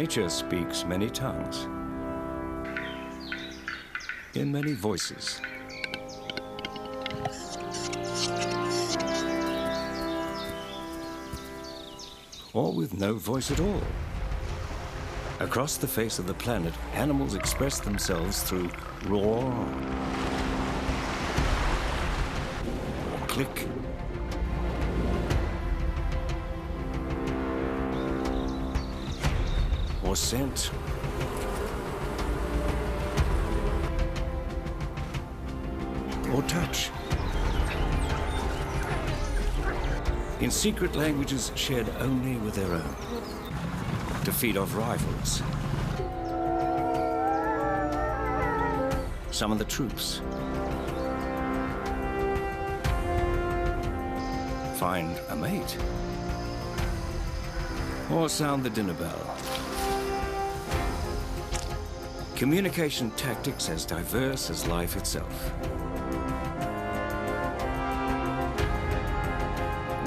Nature speaks many tongues, in many voices. Or with no voice at all. Across the face of the planet, animals express themselves through roar, or click, or scent, or touch. In secret languages shared only with their own, to feed off rivals. Summon the troops. Find a mate. Or sound the dinner bell. Communication tactics as diverse as life itself.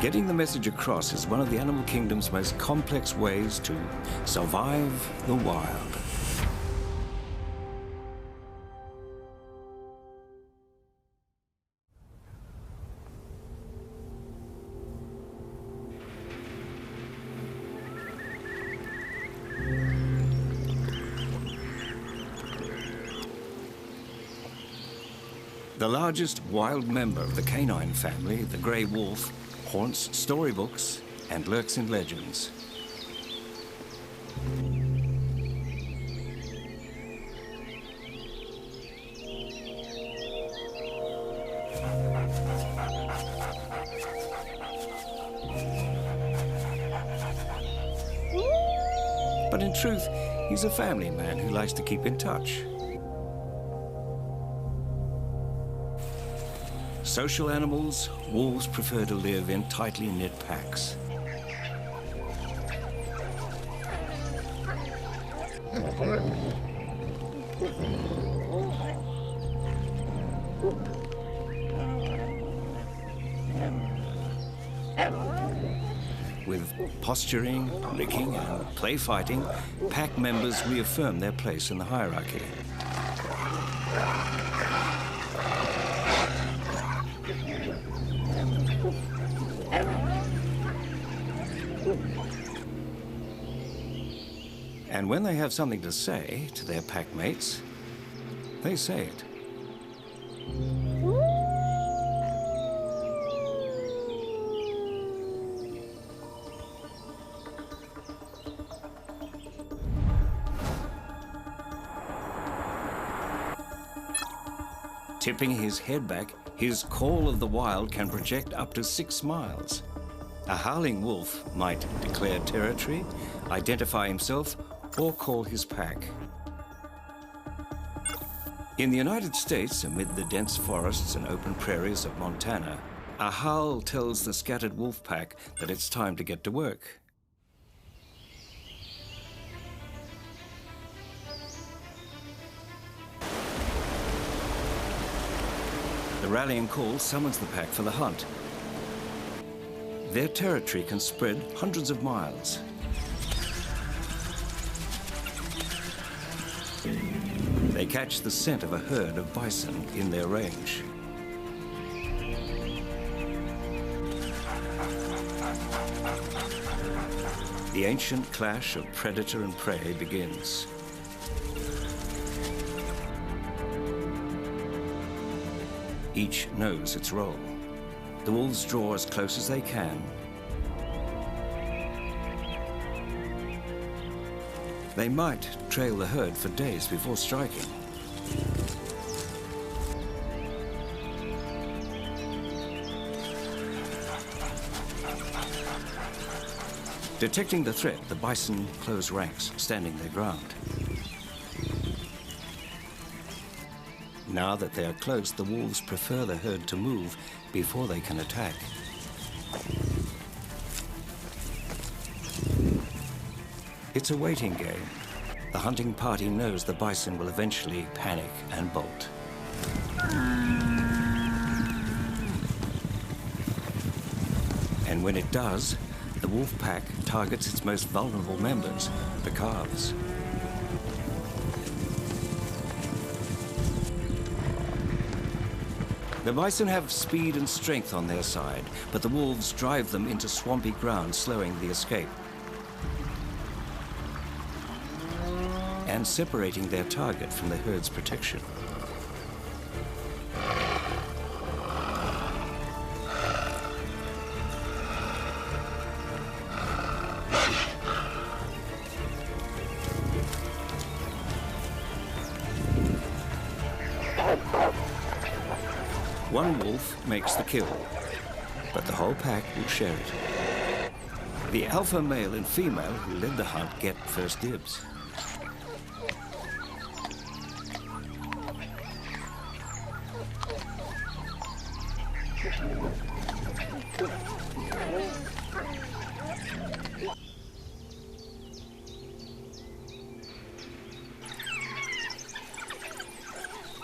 Getting the message across is one of the animal kingdom's most complex ways to survive the wild. The largest wild member of the canine family, the grey wolf, haunts storybooks and lurks in legends. But in truth, he's a family man who likes to keep in touch. Social animals, wolves prefer to live in tightly knit packs. With posturing, licking, and play fighting, pack members reaffirm their place in the hierarchy. And when they have something to say to their pack mates, they say it. Tipping his head back, his call of the wild can project up to 6 miles. A howling wolf might declare territory, identify himself, or call his pack. In the United States, amid the dense forests and open prairies of Montana, a howl tells the scattered wolf pack that it's time to get to work. The rallying call summons the pack for the hunt. Their territory can spread hundreds of miles. They catch the scent of a herd of bison in their range. The ancient clash of predator and prey begins. Each knows its role. The wolves draw as close as they can. They might trail the herd for days before striking. Detecting the threat, the bison close ranks, standing their ground. Now that they are close, the wolves prefer the herd to move before they can attack. It's a waiting game. The hunting party knows the bison will eventually panic and bolt. And when it does, the wolf pack targets its most vulnerable members, the calves. The bison have speed and strength on their side, but the wolves drive them into swampy ground, slowing the escape and separating their target from the herd's protection. One wolf makes the kill, but the whole pack will share it. The alpha male and female who led the hunt get first dibs.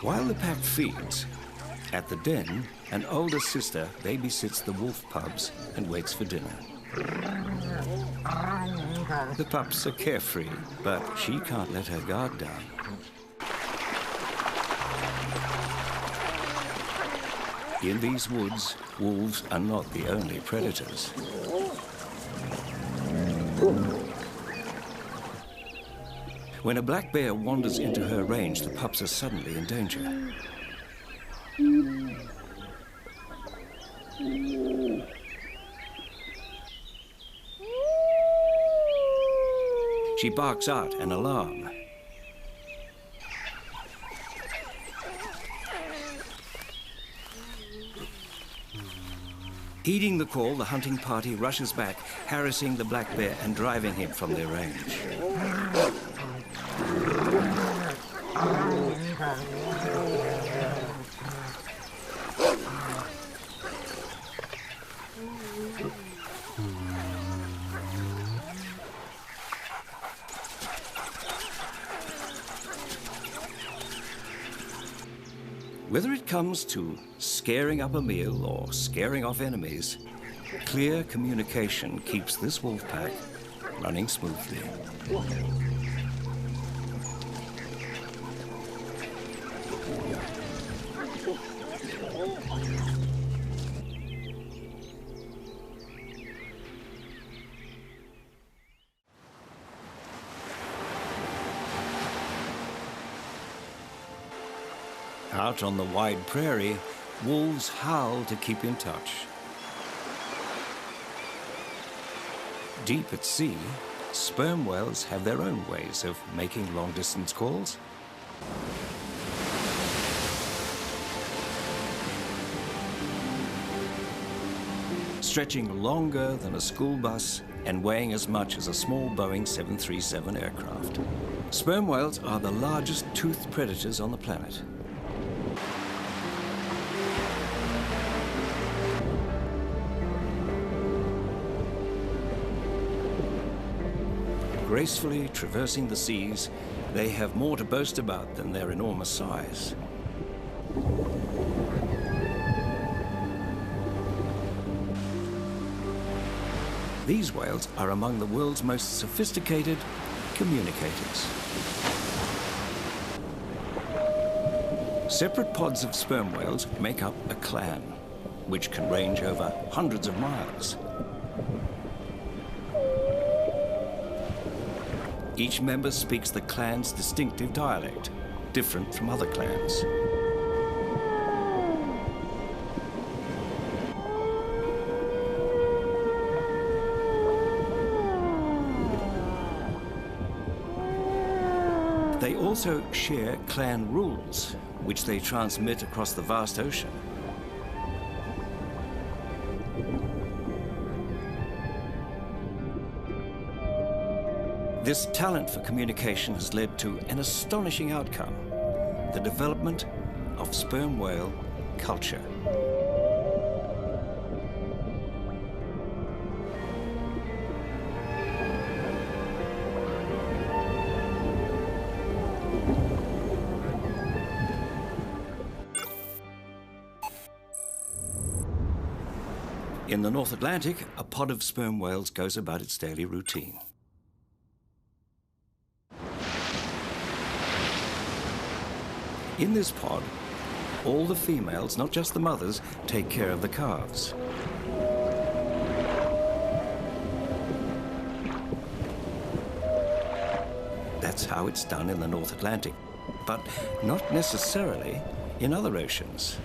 While the pack feeds, at the den, an older sister babysits the wolf pups and waits for dinner. The pups are carefree, but she can't let her guard down. In these woods, wolves are not the only predators. When a black bear wanders into her range, the pups are suddenly in danger. She barks out an alarm. Heeding the call, the hunting party rushes back, harassing the black bear and driving him from their range. Whether it comes to scaring up a meal or scaring off enemies, clear communication keeps this wolf pack running smoothly. Out on the wide prairie, wolves howl to keep in touch. Deep at sea, sperm whales have their own ways of making long-distance calls. Stretching longer than a school bus and weighing as much as a small Boeing 737 aircraft. Sperm whales are the largest toothed predators on the planet. Gracefully traversing the seas, they have more to boast about than their enormous size. These whales are among the world's most sophisticated communicators. Separate pods of sperm whales make up a clan, which can range over hundreds of miles. Each member speaks the clan's distinctive dialect, different from other clans. They also share clan rules, which they transmit across the vast ocean. This talent for communication has led to an astonishing outcome: the development of sperm whale culture. In the North Atlantic, a pod of sperm whales goes about its daily routine. In this pod, all the females, not just the mothers, take care of the calves. That's how it's done in the North Atlantic, but not necessarily in other oceans.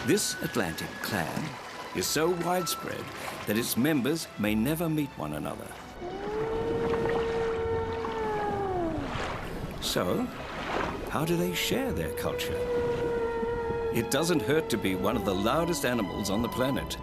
This Atlantic clan is so widespread that its members may never meet one another. So, how do they share their culture? It doesn't hurt to be one of the loudest animals on the planet.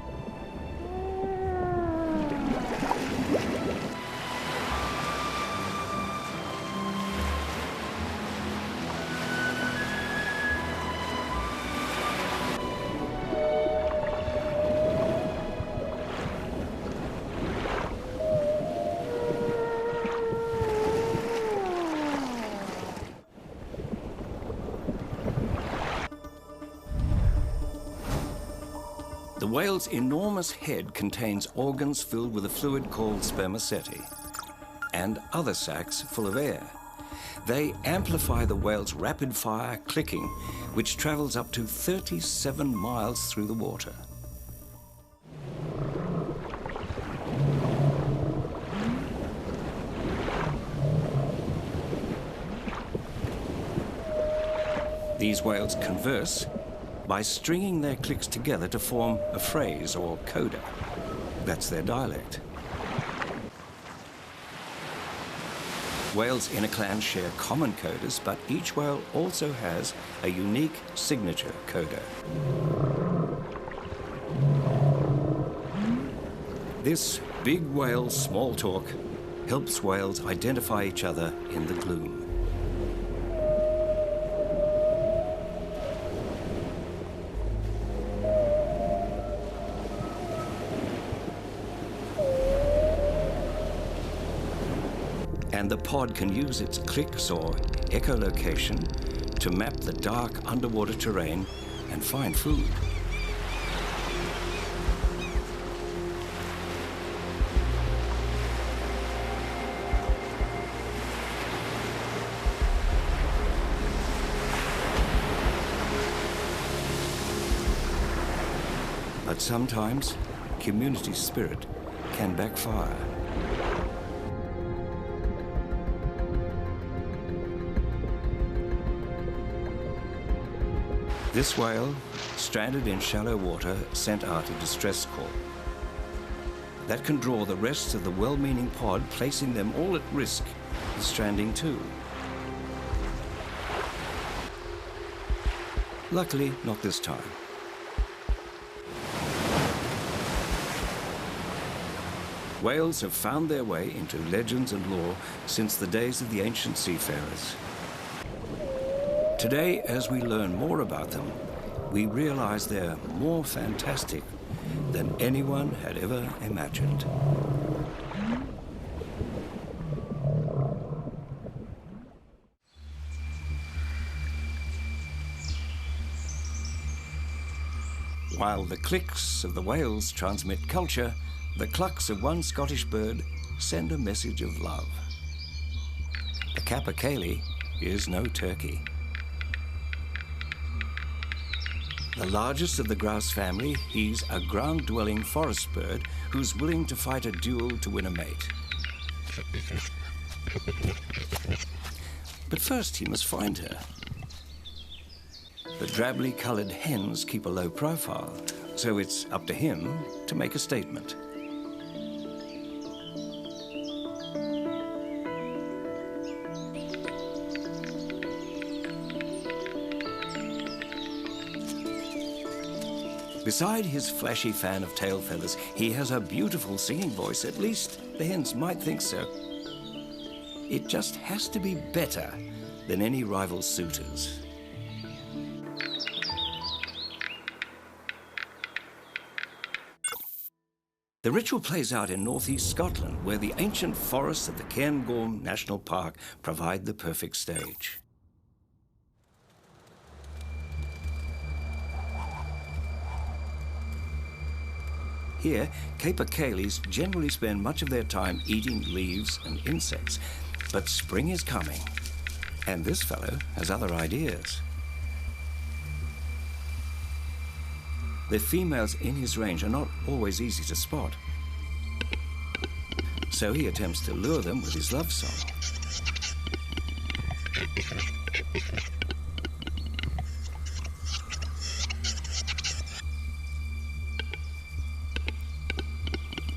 The whale's enormous head contains organs filled with a fluid called spermaceti and other sacs full of air. They amplify the whale's rapid-fire clicking, which travels up to 37 miles through the water. These whales converse by stringing their clicks together to form a phrase or coda. That's their dialect. Whales in a clan share common codas, but each whale also has a unique signature coda. This big whale small talk helps whales identify each other in the gloom. And the pod can use its clicks or echolocation to map the dark underwater terrain and find food. But sometimes community spirit can backfire. This whale, stranded in shallow water, sent out a distress call. That can draw the rest of the well-meaning pod, placing them all at risk of stranding too. Luckily, not this time. Whales have found their way into legends and lore since the days of the ancient seafarers. Today, as we learn more about them, we realize they're more fantastic than anyone had ever imagined. While the clicks of the whales transmit culture, the clucks of one Scottish bird send a message of love. The capercaillie is no turkey. The largest of the grouse family, he's a ground-dwelling forest bird who's willing to fight a duel to win a mate. But first he must find her. The drably coloured hens keep a low profile, so it's up to him to make a statement. Beside his flashy fan of tail feathers, he has a beautiful singing voice. At least the hens might think so. It just has to be better than any rival suitors. The ritual plays out in northeast Scotland, where the ancient forests of the Cairngorm National Park provide the perfect stage. Here, capercaillies generally spend much of their time eating leaves and insects. But spring is coming, and this fellow has other ideas. The females in his range are not always easy to spot. So he attempts to lure them with his love song.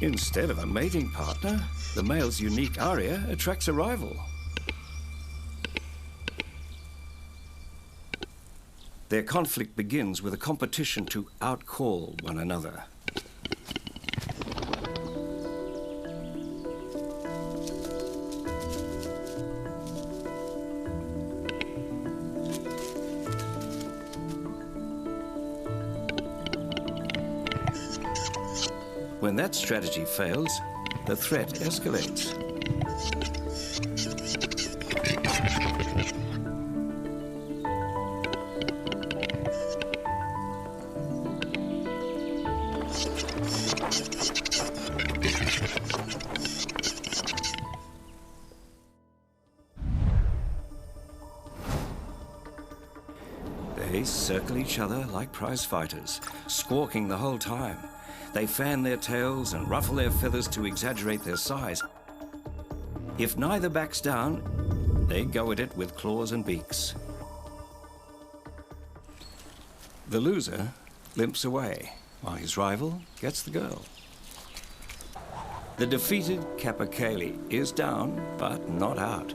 Instead of a mating partner, the male's unique aria attracts a rival. Their conflict begins with a competition to outcall one another. When that strategy fails, the threat escalates. They circle each other like prize fighters, squawking the whole time. They fan their tails and ruffle their feathers to exaggerate their size. If neither backs down, they go at it with claws and beaks. The loser limps away, while his rival gets the girl. The defeated capercaillie is down, but not out.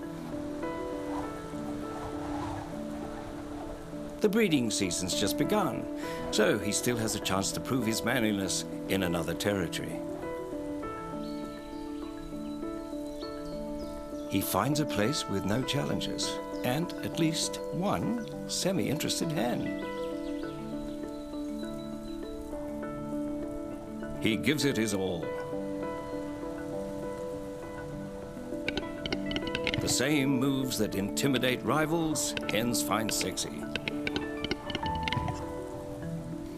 The breeding season's just begun, so he still has a chance to prove his manliness in another territory. He finds a place with no challenges, and at least one semi-interested hen. He gives it his all. The same moves that intimidate rivals, hens find sexy.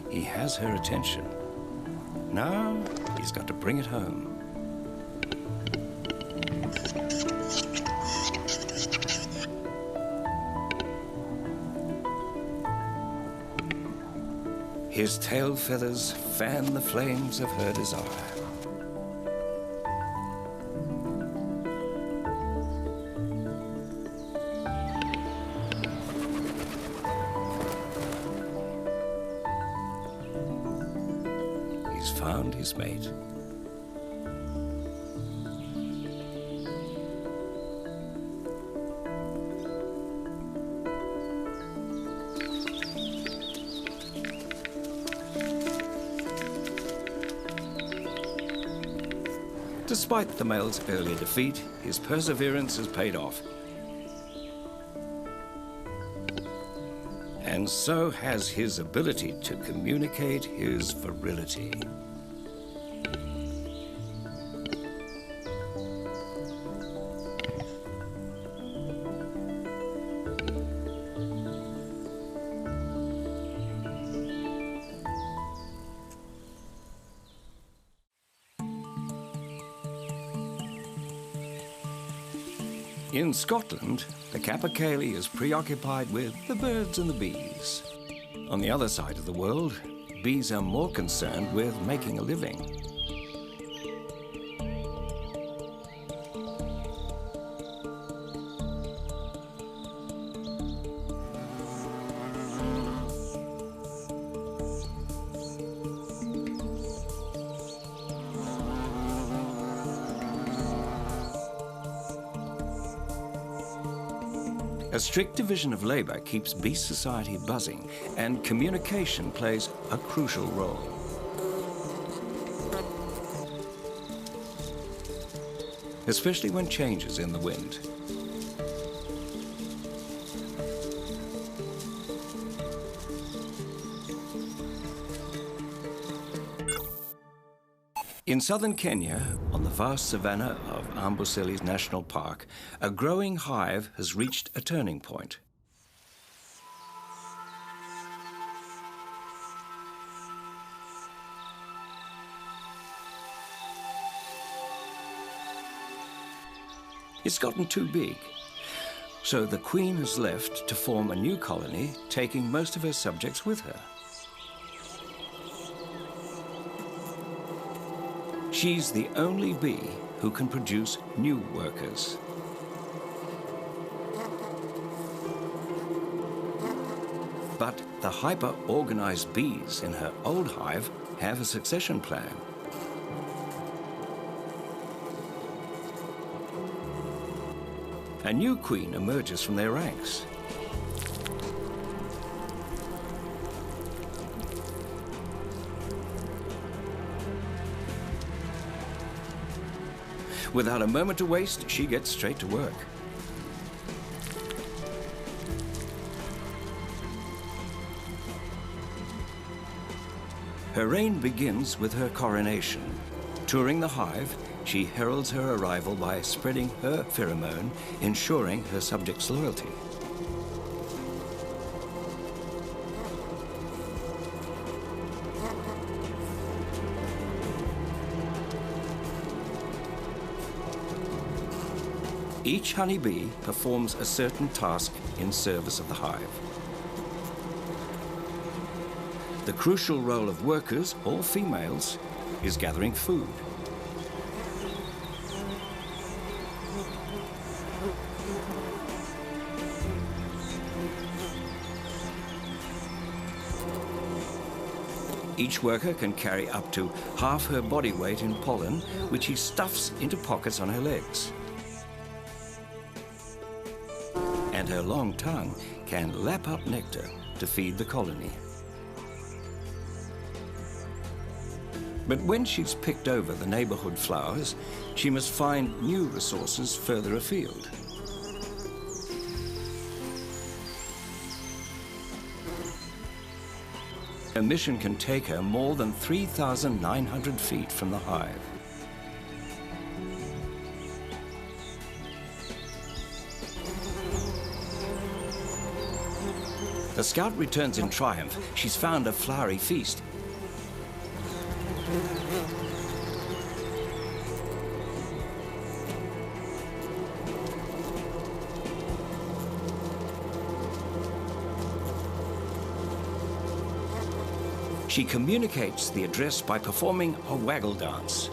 He has her attention. Now, he's got to bring it home. His tail feathers fan the flames of her desire. He's found his mate. Despite the male's earlier defeat, his perseverance has paid off. And so has his ability to communicate his virility. In Scotland, the capercaillie is preoccupied with the birds and the bees. On the other side of the world, bees are more concerned with making a living. A strict division of labor keeps bee society buzzing, and communication plays a crucial role. Especially when change is in the wind. In southern Kenya, on the vast savanna of Amboseli National Park, a growing hive has reached a turning point. It's gotten too big. So the queen has left to form a new colony, taking most of her subjects with her. She's the only bee who can produce new workers. But the hyper-organized bees in her old hive have a succession plan. A new queen emerges from their ranks. Without a moment to waste, she gets straight to work. Her reign begins with her coronation. Touring the hive, she heralds her arrival by spreading her pheromone, ensuring her subjects' loyalty. Each honeybee performs a certain task in service of the hive. The crucial role of workers, all females, is gathering food. Each worker can carry up to half her body weight in pollen, which he stuffs into pockets on her legs. And her long tongue can lap up nectar to feed the colony. But when she's picked over the neighborhood flowers, she must find new resources further afield. Her mission can take her more than 3,900 feet from the hive. The scout returns in triumph. She's found a flowery feast. She communicates the address by performing a waggle dance.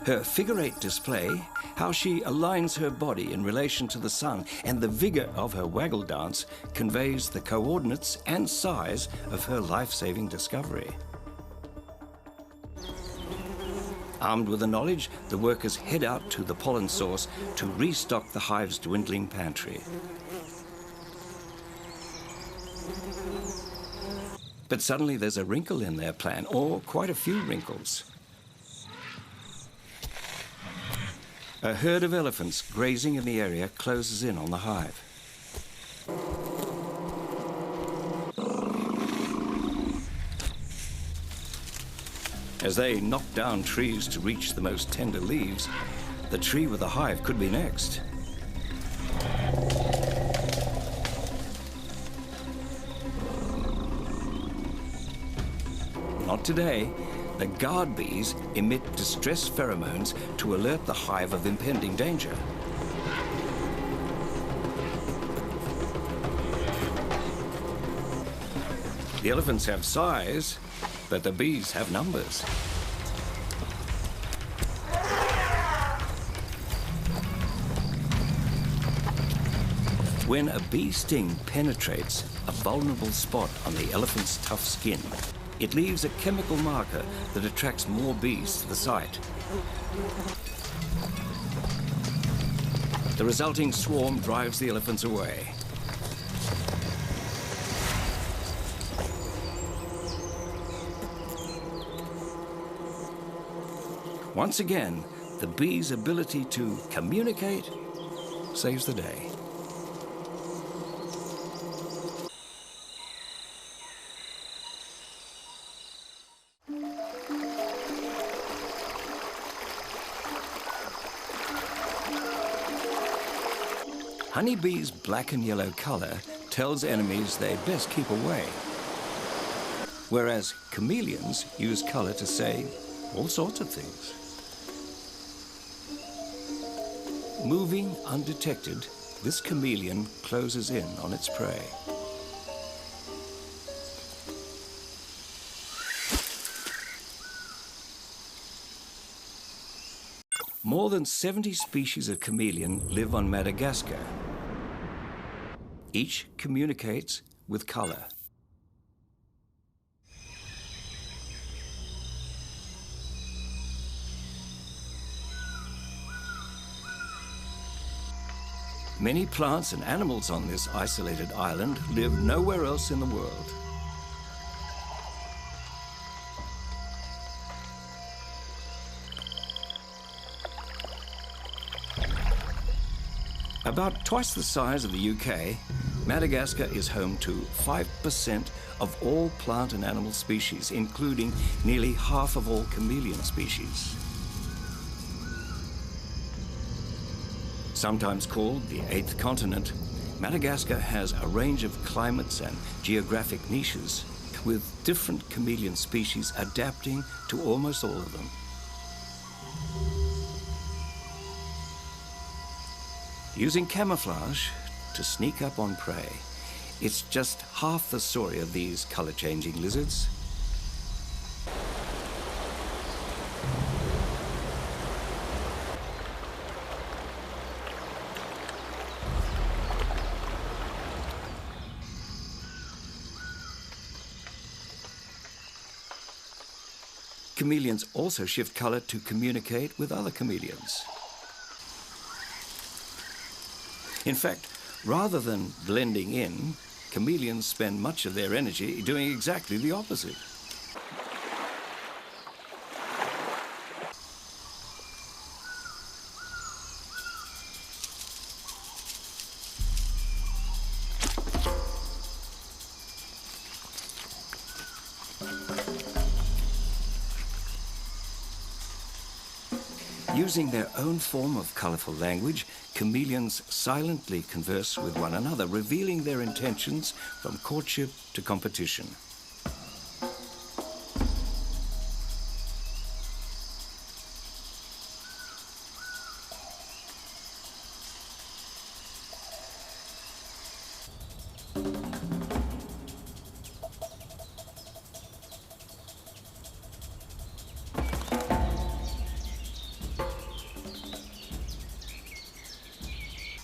Her figure-8 display, how she aligns her body in relation to the sun, and the vigor of her waggle dance conveys the coordinates and size of her life-saving discovery. Armed with the knowledge, the workers head out to the pollen source to restock the hive's dwindling pantry. But suddenly there's a wrinkle in their plan, or quite a few wrinkles. A herd of elephants grazing in the area closes in on the hive. As they knock down trees to reach the most tender leaves, the tree with the hive could be next. Not today. The guard bees emit distress pheromones to alert the hive of impending danger. The elephants have size, but the bees have numbers. When a bee sting penetrates a vulnerable spot on the elephant's tough skin, it leaves a chemical marker that attracts more bees to the site. The resulting swarm drives the elephants away. Once again, the bee's ability to communicate saves the day. Honeybees' black and yellow color tells enemies they best keep away, whereas chameleons use color to say all sorts of things. Moving undetected, this chameleon closes in on its prey. More than 70 species of chameleon live on Madagascar. Each communicates with color. Many plants and animals on this isolated island live nowhere else in the world. About twice the size of the UK, Madagascar is home to 5% of all plant and animal species, including nearly half of all chameleon species. Sometimes called the eighth continent, Madagascar has a range of climates and geographic niches, with different chameleon species adapting to almost all of them. Using camouflage to sneak up on prey, it's just half the story of these color-changing lizards. Chameleons also shift color to communicate with other chameleons. In fact, rather than blending in, chameleons spend much of their energy doing exactly the opposite. Using their own form of colorful language, chameleons silently converse with one another, revealing their intentions from courtship to competition.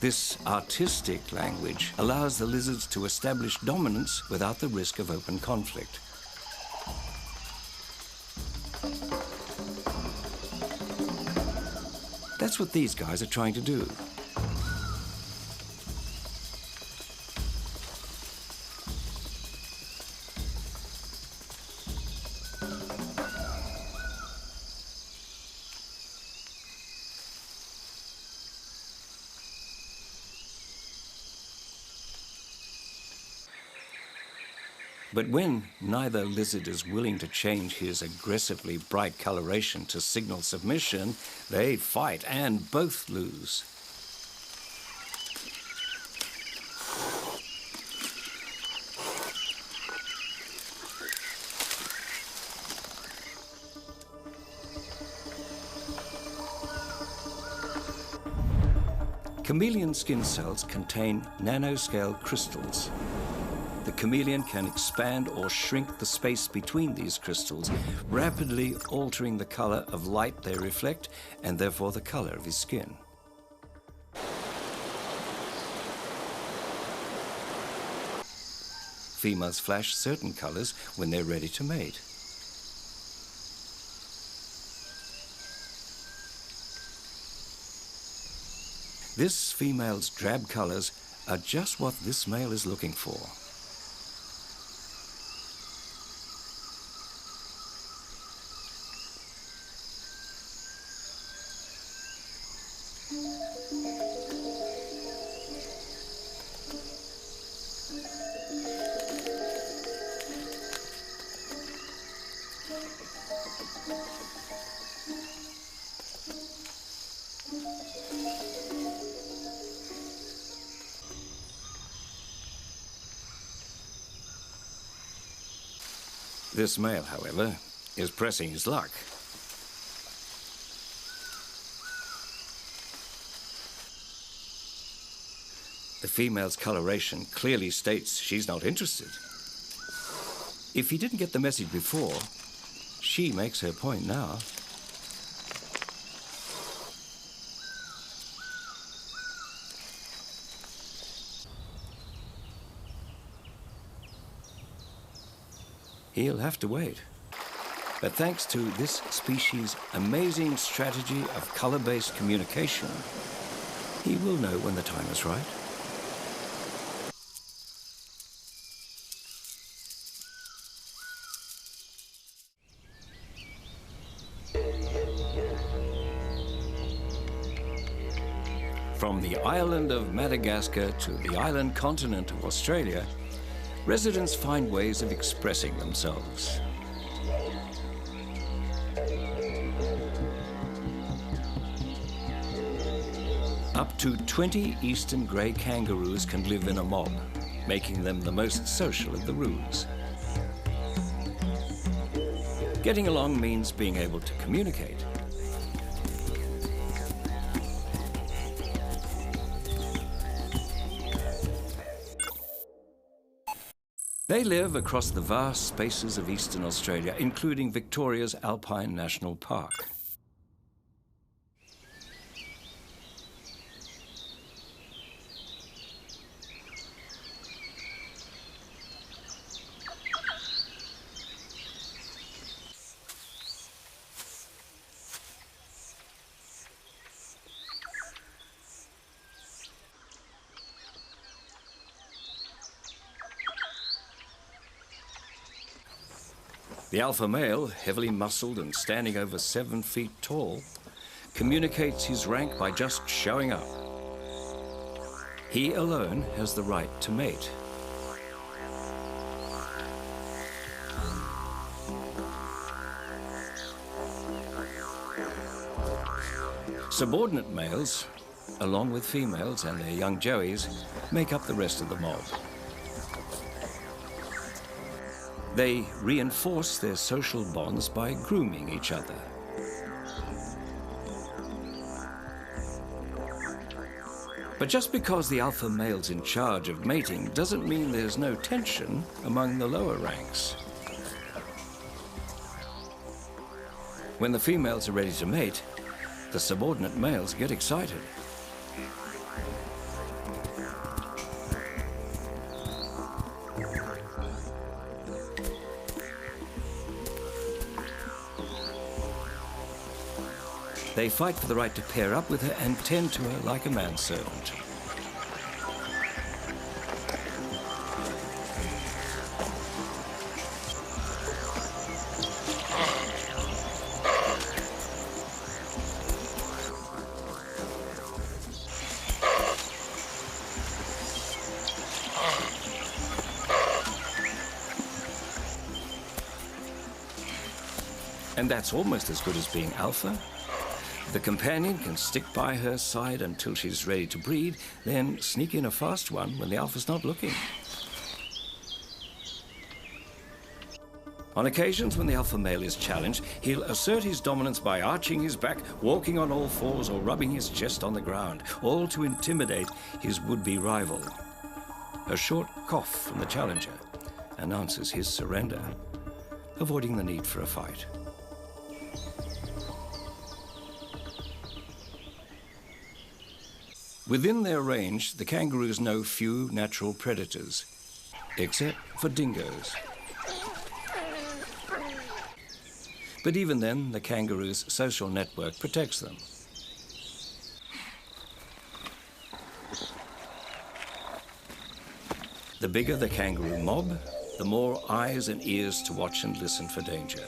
This artistic language allows the lizards to establish dominance without the risk of open conflict. That's what these guys are trying to do. But when neither lizard is willing to change his aggressively bright coloration to signal submission, they fight and both lose. Chameleon skin cells contain nanoscale crystals. The chameleon can expand or shrink the space between these crystals, rapidly altering the color of light they reflect and therefore the color of his skin. Females flash certain colors when they're ready to mate. This female's drab colors are just what this male is looking for. This male, however, is pressing his luck. The female's coloration clearly states she's not interested. If he didn't get the message before, she makes her point now. He'll have to wait. But thanks to this species' amazing strategy of color-based communication, he will know when the time is right. From the island of Madagascar to the island continent of Australia, residents find ways of expressing themselves. Up to 20 eastern grey kangaroos can live in a mob, making them the most social of the roos. Getting along means being able to communicate. They live across the vast spaces of eastern Australia, including Victoria's Alpine National Park. The alpha male, heavily muscled and standing over 7 feet tall, communicates his rank by just showing up. He alone has the right to mate. Subordinate males, along with females and their young joeys, make up the rest of the mob. They reinforce their social bonds by grooming each other. But just because the alpha male's in charge of mating doesn't mean there's no tension among the lower ranks. When the females are ready to mate, the subordinate males get excited. They fight for the right to pair up with her and tend to her like a manservant. And that's almost as good as being alpha. The companion can stick by her side until she's ready to breed, then sneak in a fast one when the alpha's not looking. On occasions when the alpha male is challenged, he'll assert his dominance by arching his back, walking on all fours, or rubbing his chest on the ground, all to intimidate his would-be rival. A short cough from the challenger announces his surrender, avoiding the need for a fight. Within their range, the kangaroos know few natural predators, except for dingoes. But even then, the kangaroo's social network protects them. The bigger the kangaroo mob, the more eyes and ears to watch and listen for danger.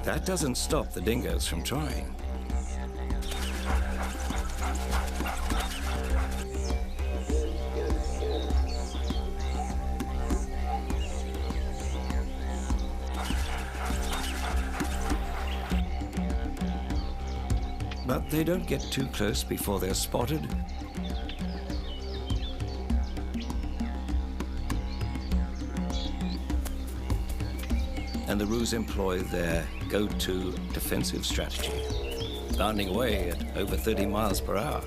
That doesn't stop the dingoes from trying. But they don't get too close before they're spotted. And the Roos employ their go-to defensive strategy, bounding away at over 30 miles per hour.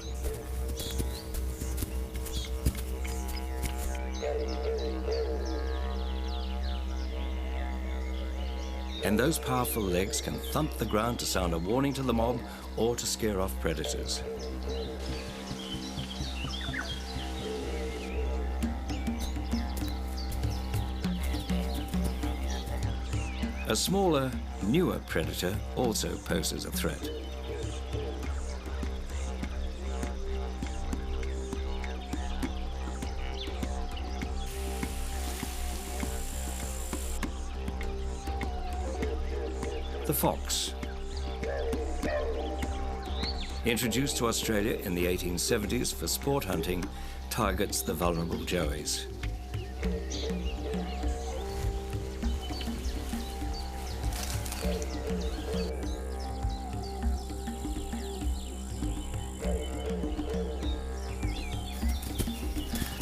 And those powerful legs can thump the ground to sound a warning to the mob or to scare off predators. A smaller, newer predator also poses a threat. The fox. Introduced to Australia in the 1870s for sport hunting, targets the vulnerable joeys.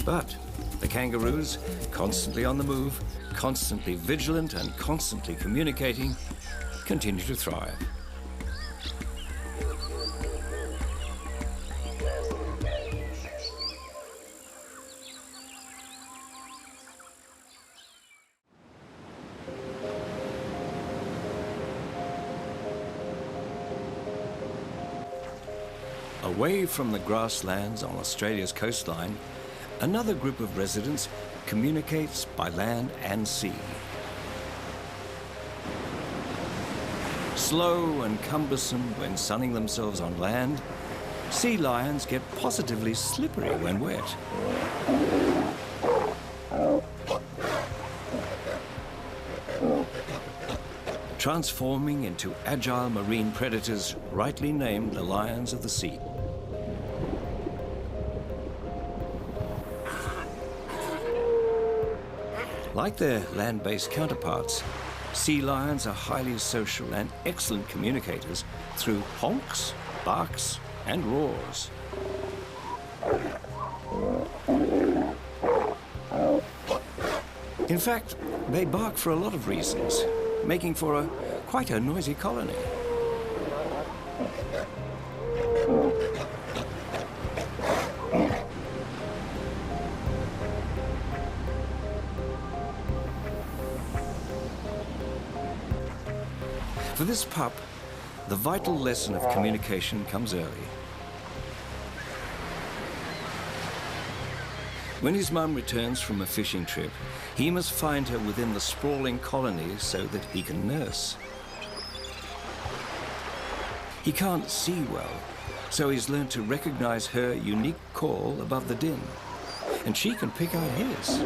But the kangaroos, constantly on the move, constantly vigilant and constantly communicating, continue to thrive. Away from the grasslands on Australia's coastline, another group of residents communicates by land and sea. Slow and cumbersome when sunning themselves on land, sea lions get positively slippery when wet. Transforming into agile marine predators rightly named the lions of the sea. Like their land-based counterparts, sea lions are highly social and excellent communicators through honks, barks, and roars. In fact, they bark for a lot of reasons, making for quite a noisy colony. For this pup, the vital lesson of communication comes early. When his mum returns from a fishing trip, he must find her within the sprawling colony so that he can nurse. He can't see well, so he's learned to recognize her unique call above the din, and she can pick out his.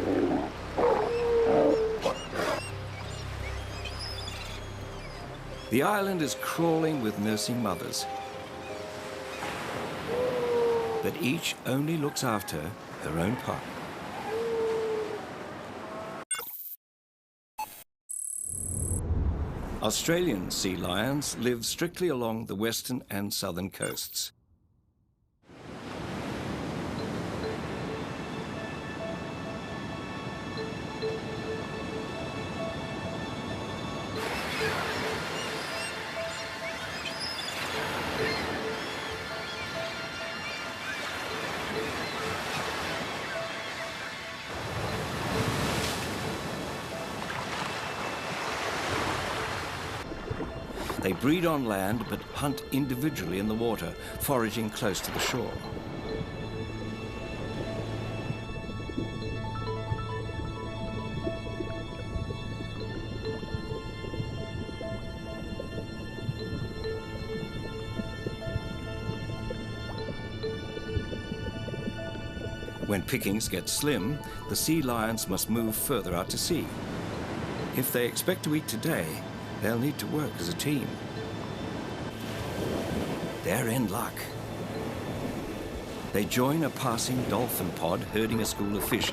The island is crawling with nursing mothers, but each only looks after her own pup. Australian sea lions live strictly along the western and southern coasts. They breed on land but hunt individually in the water, foraging close to the shore. When pickings get slim, the sea lions must move further out to sea. If they expect to eat today, they'll need to work as a team. They're in luck. They join a passing dolphin pod herding a school of fish.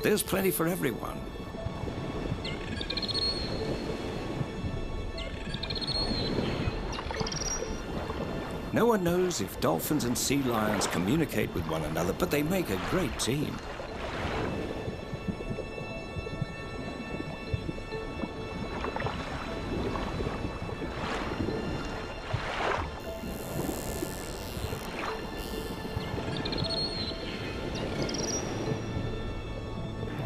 There's plenty for everyone. No one knows if dolphins and sea lions communicate with one another, but they make a great team.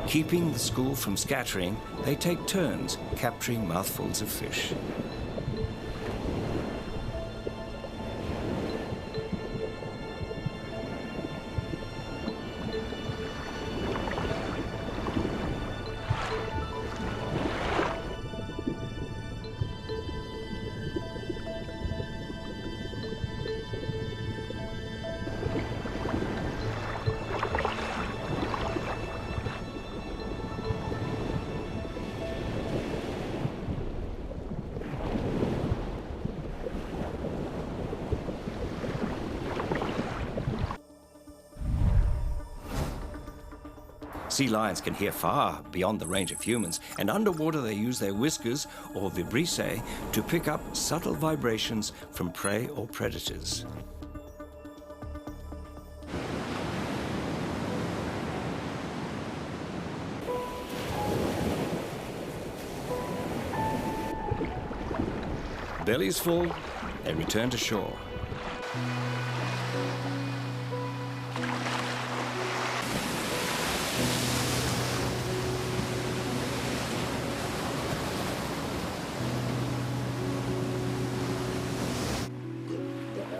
Keeping the school from scattering, they take turns capturing mouthfuls of fish. Sea lions can hear far beyond the range of humans, and underwater they use their whiskers, or vibrissae, to pick up subtle vibrations from prey or predators. Bellies full, they return to shore.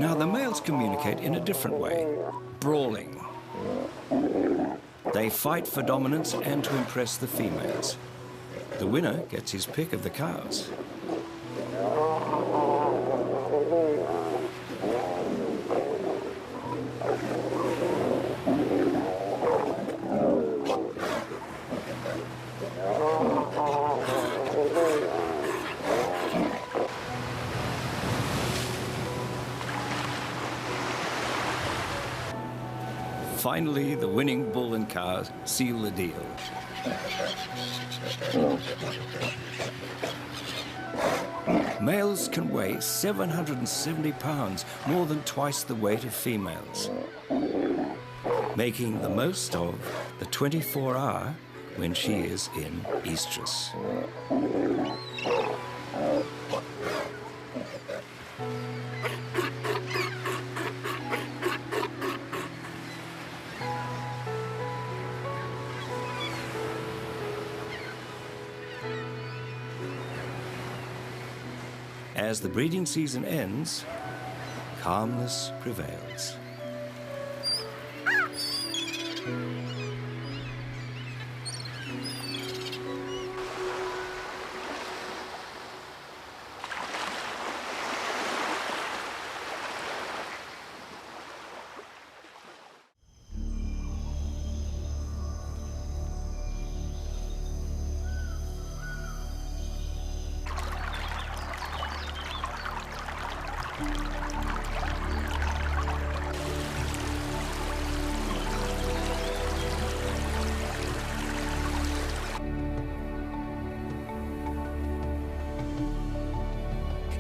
Now, the males communicate in a different way, brawling. They fight for dominance and to impress the females. The winner gets his pick of the cows. Finally, the winning bull and cow seal the deal. Males can weigh 770 pounds, more than twice the weight of females, making the most of the 24-hour when she is in estrus. As the breeding season ends, calmness prevails.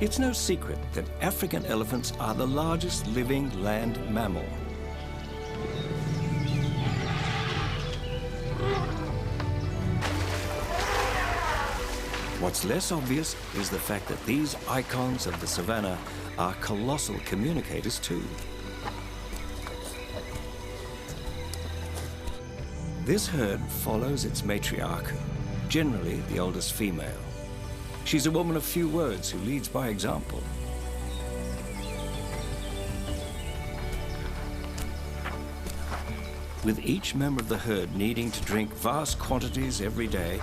It's no secret that African elephants are the largest living land mammal. What's less obvious is the fact that these icons of the savannah are colossal communicators too. This herd follows its matriarch, generally the oldest female. She's a woman of few words who leads by example. With each member of the herd needing to drink vast quantities every day,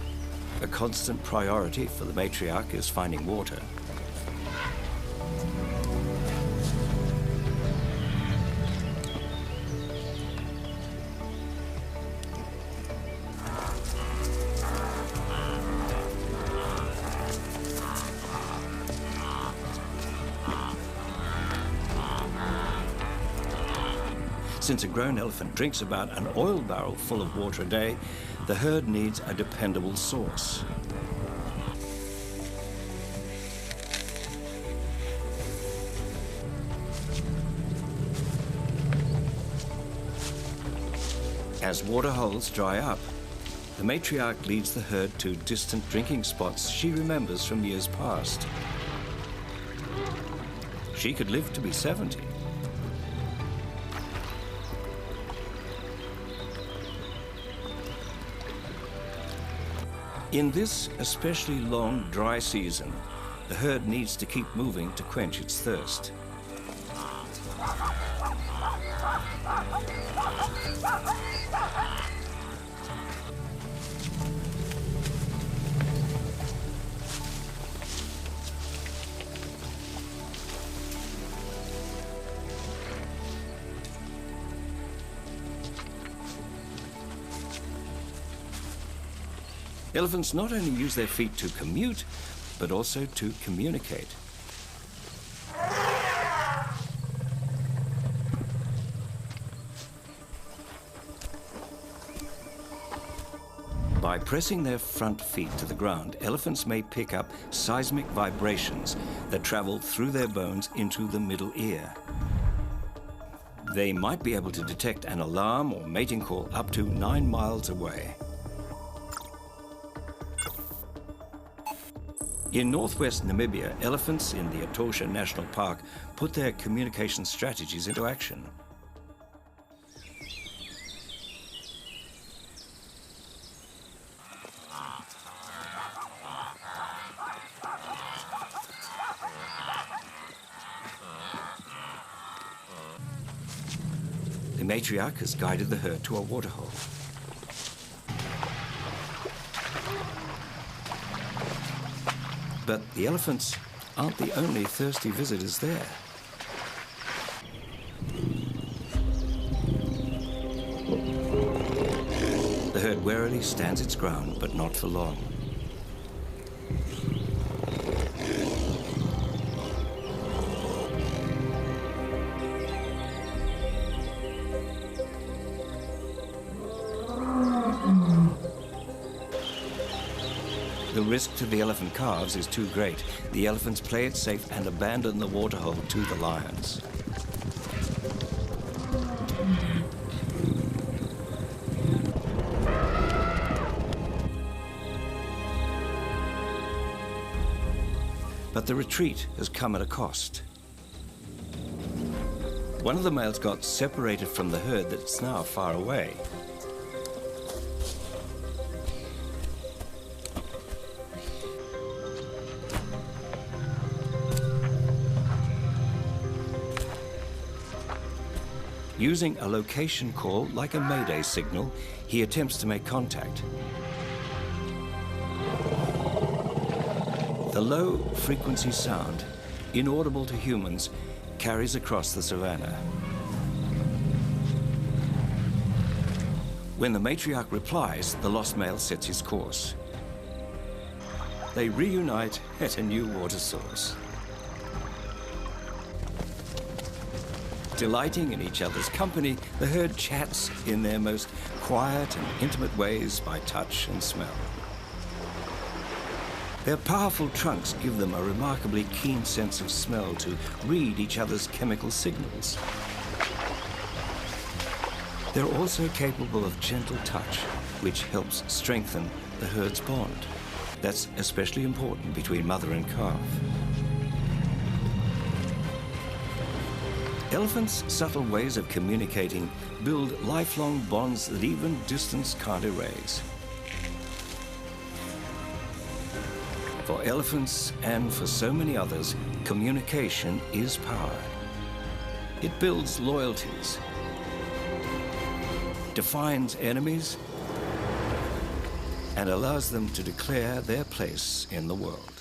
a constant priority for the matriarch is finding water. Since a grown elephant drinks about an oil barrel full of water a day, the herd needs a dependable source. As water holes dry up, the matriarch leads the herd to distant drinking spots she remembers from years past. She could live to be 70. In this especially long, dry season, the herd needs to keep moving to quench its thirst. Elephants not only use their feet to commute, but also to communicate. By pressing their front feet to the ground, elephants may pick up seismic vibrations that travel through their bones into the middle ear. They might be able to detect an alarm or mating call up to 9 miles away. In northwest Namibia, elephants in the Etosha National Park put their communication strategies into action. The matriarch has guided the herd to a waterhole. But the elephants aren't the only thirsty visitors there. The herd warily stands its ground, but not for long. The risk to the elephant calves is too great. The elephants play it safe and abandon the waterhole to the lions. But the retreat has come at a cost. One of the males got separated from the herd that's now far away. Using a location call like a mayday signal, he attempts to make contact. The low-frequency sound, inaudible to humans, carries across the savannah. When the matriarch replies, the lost male sets his course. They reunite at a new water source. Delighting in each other's company, the herd chats in their most quiet and intimate ways by touch and smell. Their powerful trunks give them a remarkably keen sense of smell to read each other's chemical signals. They're also capable of gentle touch, which helps strengthen the herd's bond. That's especially important between mother and calf. Elephants' subtle ways of communicating build lifelong bonds that even distance can't erase. For elephants and for so many others, communication is power. It builds loyalties, defines enemies, and allows them to declare their place in the world.